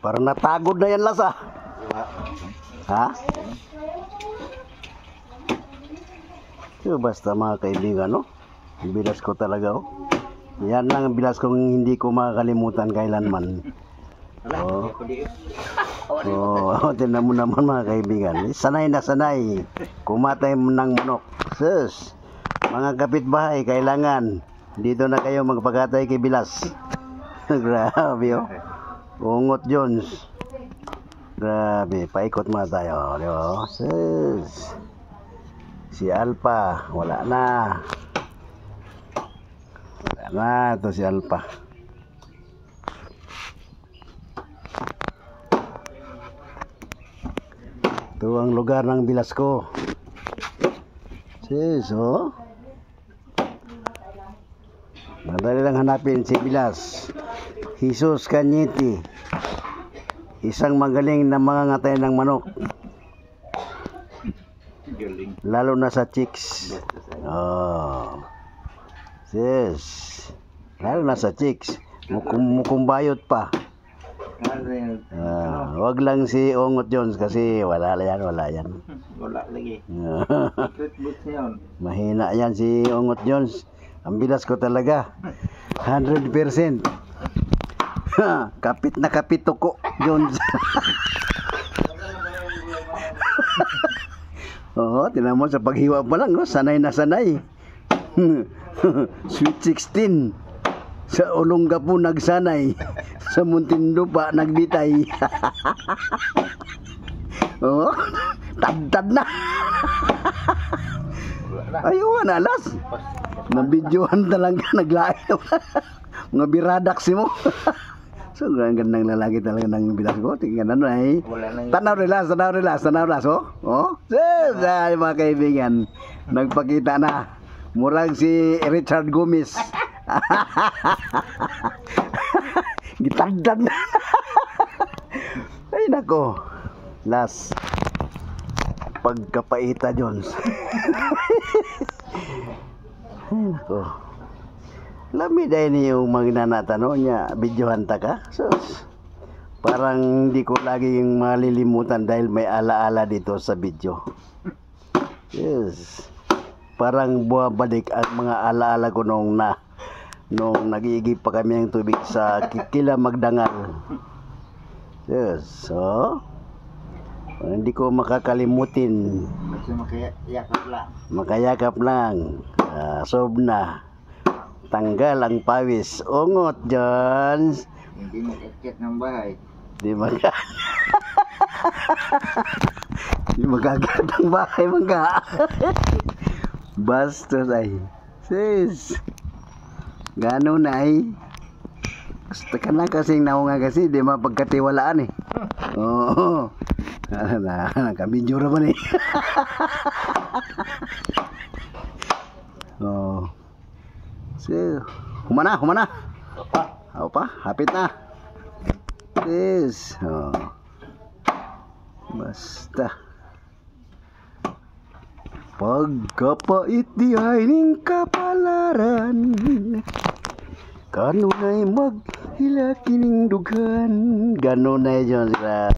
Parang natagod na yan, Las, ah. Ha? So, basta mga kaibigan, no? Bilas ko talaga, oh. Yan lang ang bilas kong hindi ko makakalimutan kailanman. Oh. Oh, tinan mo naman mga kaibigan. Sanay na sanay. Kumatay ng manok. Sus. Mga kapitbahay, kailangan. Dito na kayo magpagkatay kay Bilas. Grabe, oh. Ungot Jones. Grabe, paikot mga tayo. Di ba? Sus. Si Alpha, wala na. Wala na to si Alpha. Ito ang lugar ng Bilas ko. Sis, oh. Madali lang hanapin si Bilas. Jesus Cañete. Isang magaling na mangangatay ng manok. Lalo na sa chicks. Oh. Sis. Lalo na sa chicks. Mukumbayot pa. Wag lang si Ungot Jones kasi wala yan. Wala lagi. Mahina yan si Ungot Jones. Ang bilas ko talaga. 100%. Kapit na kapit ko Jones. Oo, tinan mo sa paghiwa pa lang, no? Sanay na sanay. Sweet 16. Sa Olongapo nagsanay. Sa Muntinlupa nagbitay. Oo, tad-tad na. Ayun, alas. Nabidyohan talaga, naglayo. Mga biradak mo. So, ang gandang lalaki talaga ng Bilas ko. Tingnan ano ay. Tanaw relax, oh. Oh, ay mga kaibigan. Nagpakita na. Murag si Richard Gomez. Gitagdan na. Ay nako. Las. Pagkapaita Jones. Ay nako. Lami dahil niyo magnanatano niya, videohan ta ka. Sus, parang hindi ko lagi yung malilimutan dahil may alaala dito sa video. Yes. Parang buwabalik ang mga alaala ko nung nag-iigib pa kami ng tubig sa Kila Magdangal. Yes. So, hindi ko makakalimutin. Makayakap lang. Sob na. Tanggal ang pawis. Ungot Jones. Hindi mag-akyat ng bahay. Di magagat ng bahay mga. Bastos ay. Sis. Gano na ay. Gusto ka na kasing naunga kasi di mapagkatiwalaan eh. Oo. Nakabidyo naman eh. Oo. So, humana. Opa, hapit na. Yes. Oh. Basta. Pagkapait di ay ning kapalaran. Kanunay maghilakining dugan. Ganun na yun sila.